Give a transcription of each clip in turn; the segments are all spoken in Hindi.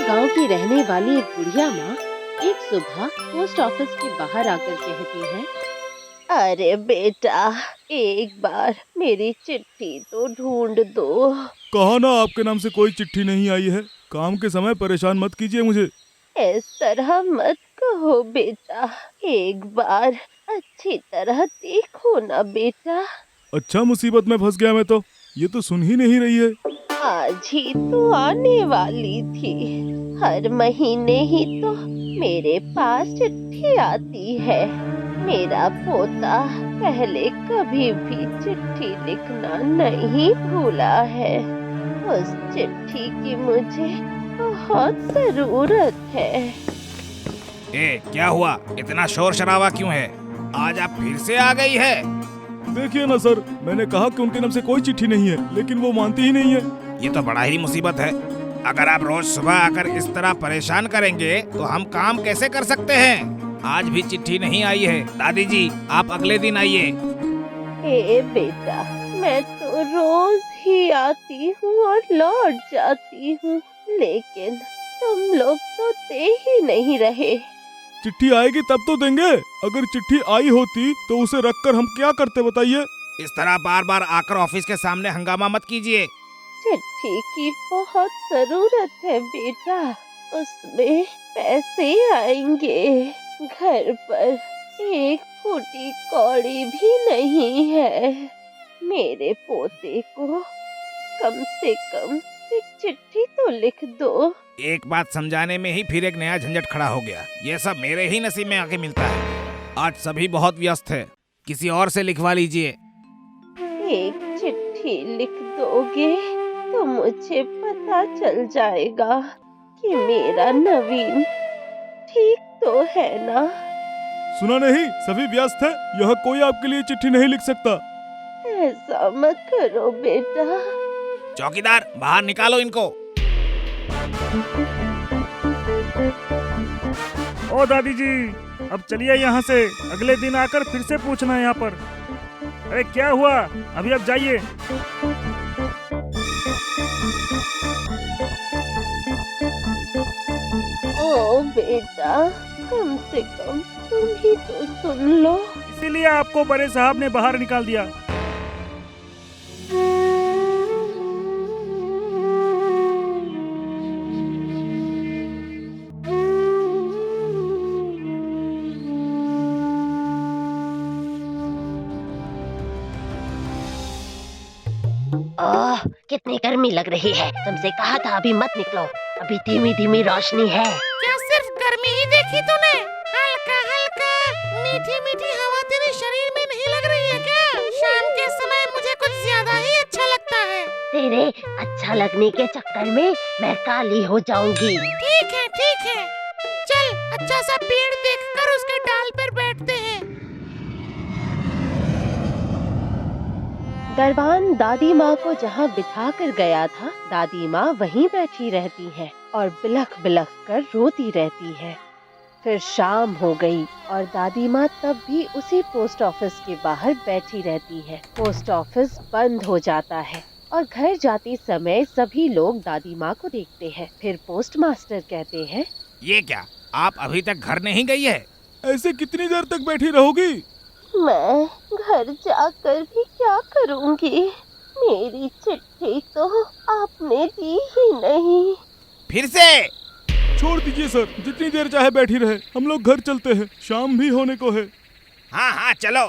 गांव की रहने वाली एक बुढ़िया माँ एक सुबह पोस्ट ऑफिस के बाहर आकर कहती है, अरे बेटा, एक बार मेरी चिट्ठी तो ढूंढ दो। कहा ना आपके नाम से कोई चिट्ठी नहीं आई है। काम के समय परेशान मत कीजिए मुझे। इस तरह मत कहो बेटा, एक बार अच्छी तरह देखो ना बेटा। अच्छा, मुसीबत में फंस गया मैं तो। ये तो सुन ही नहीं रही है। आज ही तो आने वाली थी। हर महीने ही तो मेरे पास चिट्ठी आती है। मेरा पोता पहले कभी भी चिट्ठी लिखना नहीं भूला है। उस चिट्ठी की मुझे बहुत जरूरत है। क्या हुआ? इतना शोर शराबा क्यों है? आज आप फिर से आ गई है? देखिए ना सर, मैंने कहा कि उनके नाम से कोई चिट्ठी नहीं है, लेकिन वो मानती ही नहीं है। ये तो बड़ा ही मुसीबत है। अगर आप रोज सुबह आकर इस तरह परेशान करेंगे तो हम काम कैसे कर सकते हैं? आज भी चिट्ठी नहीं आई है। दादी जी, आप अगले दिन आइए। ए बेटा, मैं तो रोज ही आती हूँ और लौट जाती हूँ, लेकिन तुम लोग तो दे ही नहीं रहे। चिट्ठी आएगी तब तो देंगे। अगर चिट्ठी आई होती तो उसे रखकर हम क्या करते बताइए। इस तरह बार बार आकर ऑफिस के सामने हंगामा मत कीजिए। चिट्ठी की बहुत जरूरत है बेटा, उसमें पैसे आएंगे। घर पर एक फूटी कौड़ी भी नहीं है। मेरे पोते को कम से कम एक चिट्ठी तो लिख दो। एक बात समझाने में ही फिर एक नया झंझट खड़ा हो गया। ये सब मेरे ही नसीब में आके मिलता है। आज सभी बहुत व्यस्त है, किसी और से लिखवा लीजिए। एक चिट्ठी लिख दोगे तो मुझे पता चल जाएगा कि मेरा नवीन ठीक तो है ना। सुना नहीं, सभी व्यस्त है। यह कोई आपके लिए चिट्ठी नहीं लिख सकता। ऐसा मत करो बेटा। चौकीदार, बाहर निकालो इनको। ओ दादी जी, अब चलिए यहाँ से। अगले दिन आकर फिर से पूछना यहाँ पर। अरे क्या हुआ? अभी अब जाइए। ओ बेटा, कम से कम तुम ही तो सुन लो। इसीलिए आपको बड़े साहब ने बाहर निकाल दिया। आह, कितनी गर्मी लग रही है। तुमसे कहा था अभी मत निकलो। अभी धीमी धीमी रोशनी है। क्या सिर्फ गर्मी ही देखी तूने? हल्का हल्का मीठी मीठी हवा तेरे शरीर में नहीं लग रही है क्या? शाम के समय मुझे कुछ ज्यादा ही अच्छा लगता है। तेरे अच्छा लगने के चक्कर में मैं काली हो जाऊंगी। ठीक है, चल अच्छा सा पेड़ देखकर उसके डाल पर बैठते हैं। दरबान दादी माँ को जहाँ बिठा कर गया था, दादी माँ वहीं बैठी रहती है और बिलख बिलख कर रोती रहती है। फिर शाम हो गई और दादी माँ तब भी उसी पोस्ट ऑफिस के बाहर बैठी रहती है। पोस्ट ऑफिस बंद हो जाता है और घर जाते समय सभी लोग दादी माँ को देखते हैं। फिर पोस्ट मास्टर कहते हैं, ये क्या, आप अभी तक घर नहीं गई है? ऐसे कितनी देर तक बैठी रहोगी? मैं घर जाकर भी क्या करूँगी? मेरी चिट्ठी तो आपने दी ही नहीं। फिर से? छोड़ दीजिए सर, जितनी देर चाहे बैठी रहे। हम लोग घर चलते हैं, शाम भी होने को है। हाँ, चलो।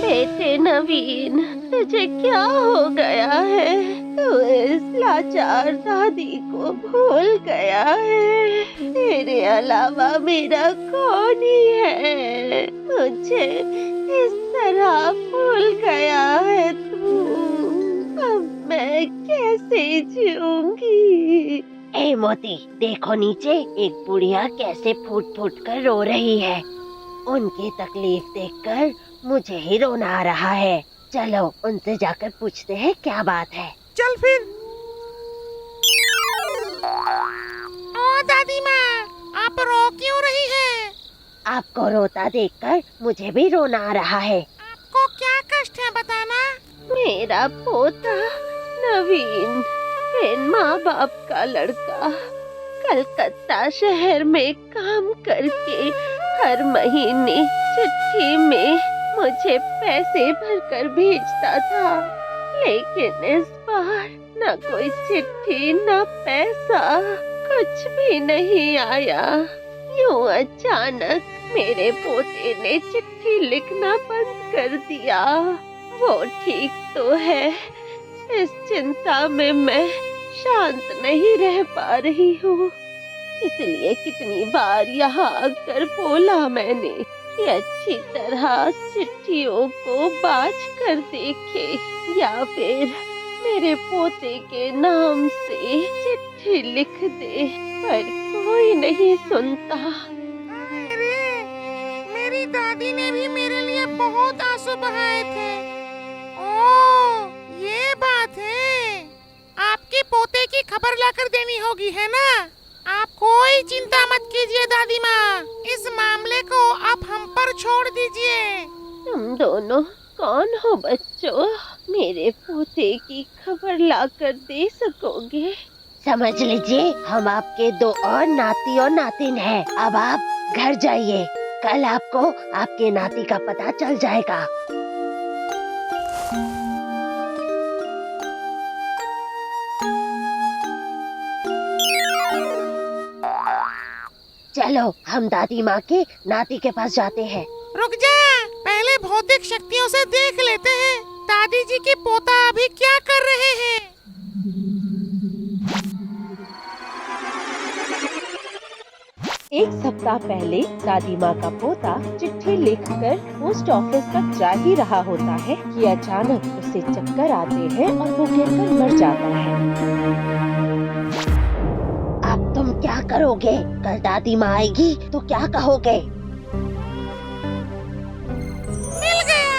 बेटे नवीन, तुझे क्या हो गया है? तू इस लाचार दादी को भूल गया है। तेरे अलावा मेरा कौन ही है? मुझे इस तरह भूल गया है तू। अब मैं कैसे जीऊंगी? ए मोती, देखो नीचे एक बुढ़िया कैसे फूट फूट कर रो रही है। उनकी तकलीफ देखकर मुझे ही रोना आ रहा है। चलो उनसे जाकर पूछते हैं क्या बात है। चल फिर। ओ दादी माँ, आप रो क्यों रही है? आपको रोता देखकर मुझे भी रोना आ रहा है। आपको क्या कष्ट है बताना? मेरा पोता नवीन बिन माँ बाप का लड़का कलकत्ता शहर में काम करके हर महीने चिट्ठी में मुझे पैसे भरकर भेजता था, लेकिन इस बार न कोई चिट्ठी न पैसा, कुछ भी नहीं आया। यूं अचानक मेरे पोते ने चिट्ठी लिखना बंद कर दिया। वो ठीक तो है, इस चिंता में मैं शांत नहीं रह पा रही हूँ। इसलिए कितनी बार यहाँ आकर बोला मैंने कि अच्छी तरह चिट्ठियों को बाज कर देखे या फिर मेरे पोते के नाम से चिट्ठी लिख दे, पर कोई नहीं सुनता। मेरी दादी ने भी मेरे लिए बहुत आंसू बहाए थे। ओह, ये बात है। आपके पोते की खबर लाकर देनी होगी, है ना? आप कोई चिंता मत कीजिए दादी माँ, इस मामले को आप हम पर छोड़ दीजिए। तुम दोनों कौन हो बच्चों? मेरे पोते की खबर लाकर दे सकोगे? समझ लीजिए, हम आपके 2 और नाती और नातिन हैं। अब आप घर जाइए, कल आपको आपके नाती का पता चल जाएगा। चलो, हम दादी माँ के नाती के पास जाते हैं। रुक जा, पहले भौतिक शक्तियों से देख लेते हैं दादी जी के पोता अभी क्या कर रहे हैं। एक सप्ताह पहले दादी माँ का पोता चिट्ठी लिखकर पोस्ट ऑफिस तक जा ही रहा होता है कि अचानक उसे चक्कर आते हैं और वो गिरकर मर जाता है। अब तुम क्या करोगे? कल दादी माँ आएगी तो क्या कहोगे? मिल गया,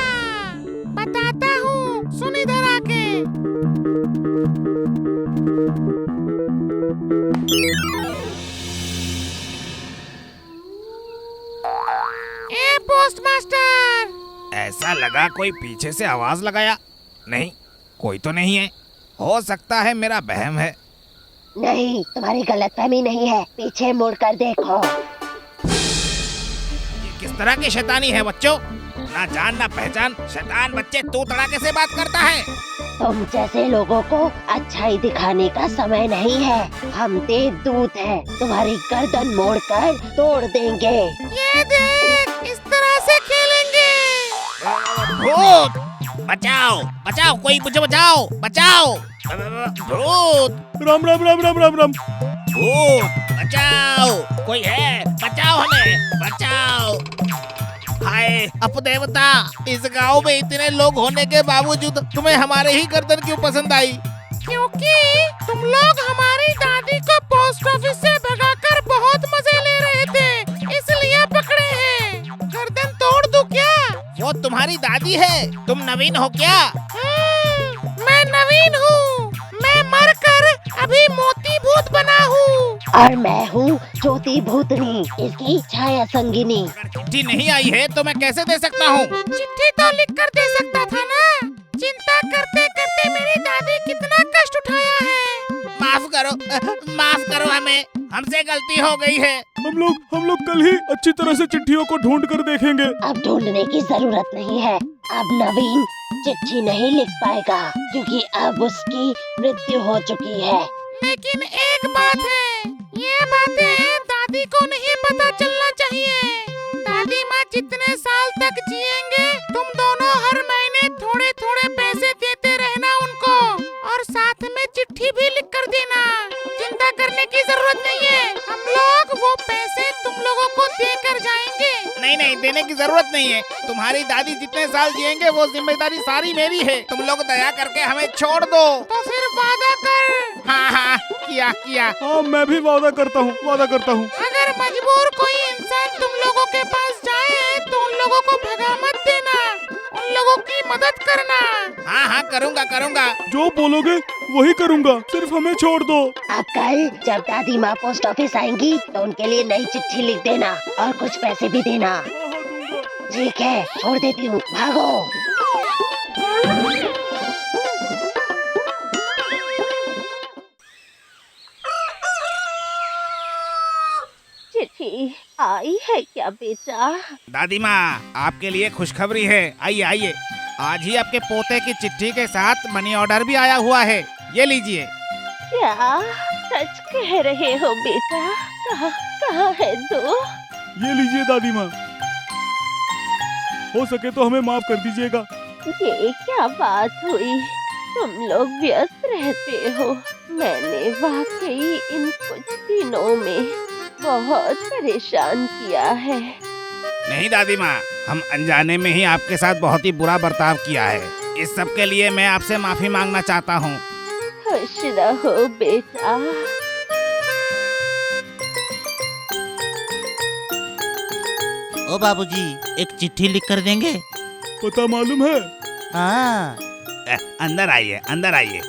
बताता हूँ, सुन इधर आके। ए पोस्ट मास्टर, ऐसा लगा कोई पीछे से आवाज लगाया। नहीं, कोई तो नहीं है। हो सकता है मेरा वहम है। नहीं, तुम्हारी गलतफहमी नहीं है, पीछे मुड़कर देखो। ये किस तरह की शैतानी है बच्चों? ना जान ना पहचान शैतान बच्चे तू तड़ाके से बात करता है। तुम जैसे लोगों को अच्छाई दिखाने का समय नहीं है। हम तेज दूत हैं, तुम्हारी गर्दन मोड़कर तोड़ देंगे। ये देख, इस तरह से खेलेंगे। भूत, बचाओ बचाओ, कोई मुझे बचाओ, बचाओ। भूत, राम राम राम राम राम राम। भूत, बचाओ, कोई है, बचाओ हमें, बचाओ। हाय अपदेवता, इस गांव में इतने लोग होने के बावजूद तुम्हें हमारे ही गर्दन क्यों पसंद आई? क्योंकि तुम लोग हमारी दादी को पोस्ट ऑफिस से भगाकर बहुत मजे ले रहे थे, इसलिए पकड़े हैं। गर्दन तोड़ दूं क्या? वो तुम्हारी दादी है, तुम नवीन हो क्या? मैं नवीन हूँ, मैं मरकर अभी मोती भूत बना हूँ। और मैं हूँ ज्योति भूतनी, इसकी छाया संगिनी। अगर चिट्ठी नहीं आई है तो मैं कैसे दे सकता हूँ? चिट्ठी तो लिख कर दे सकता था ना। चिंता करते करते मेरी दादी कितना कष्ट उठाया है। माफ करो हमें, हमसे गलती हो गई है। हम लोग कल ही अच्छी तरह से चिट्ठियों को ढूंढ कर देखेंगे। अब ढूंढने की जरूरत नहीं है। अब नवीन चिट्ठी नहीं लिख पाएगा क्योंकि अब उसकी मृत्यु हो चुकी है। लेकिन एक बात है, ये बातें दादी को नहीं पता चलना चाहिए। दादी माँ जितने साल तक जिएंगे, तुम दोनों हर महीने थोड़े थोड़े पैसे देते रहना उनको, और साथ में चिट्ठी भी लिख कर देना। चिंता करने की जरूरत नहीं है, हम लोग वो पैसे तुम लोगों को देकर जाएंगे। नहीं, देने की जरूरत नहीं है। तुम्हारी दादी जितने साल जिएंगे वो जिम्मेदारी सारी मेरी है। तुम लोग दया करके हमें छोड़ दो। तो फिर वादा कर। हाँ, किया। हाँ, मैं भी वादा करता हूँ। अगर मजबूर कोई इंसान तुम लोगों के पास जाए तो उन लोगों को भगा मत देना, उन लोगों की मदद करना। हाँ, करूँगा। जो बोलोगे वही करूँगा, सिर्फ हमें छोड़ दो। अब कल जब दादी माँ पोस्ट ऑफिस आएंगी तो उनके लिए नई चिट्ठी लिख देना और कुछ पैसे भी देना। ठीक है, छोड़ देती हूँ, भागो। चिट्ठी आई है क्या बेटा? दादी माँ, आपके लिए खुशखबरी है। आइए आइए, आज ही आपके पोते की चिट्ठी के साथ मनी ऑर्डर भी आया हुआ है। ये लीजिए। क्या सच कह रहे हो बेटा? कहाँ कहाँ है तू? ये लीजिए दादी माँ, हो सके तो हमें माफ कर दीजिएगा। ये क्या बात हुई? तुम लोग व्यस्त रहते हो। मैंने वाकई इन कुछ दिनों में बहुत परेशान किया है। नहीं दादी माँ, हम अनजाने में ही आपके साथ बहुत ही बुरा बर्ताव किया है। इस सब के लिए मैं आपसे माफी मांगना चाहता हूँ। खुश रहो बेटा। ओ बाबूजी, एक चिट्ठी लिख कर देंगे? पता मालूम है? हाँ। अंदर आइए, अंदर आइए।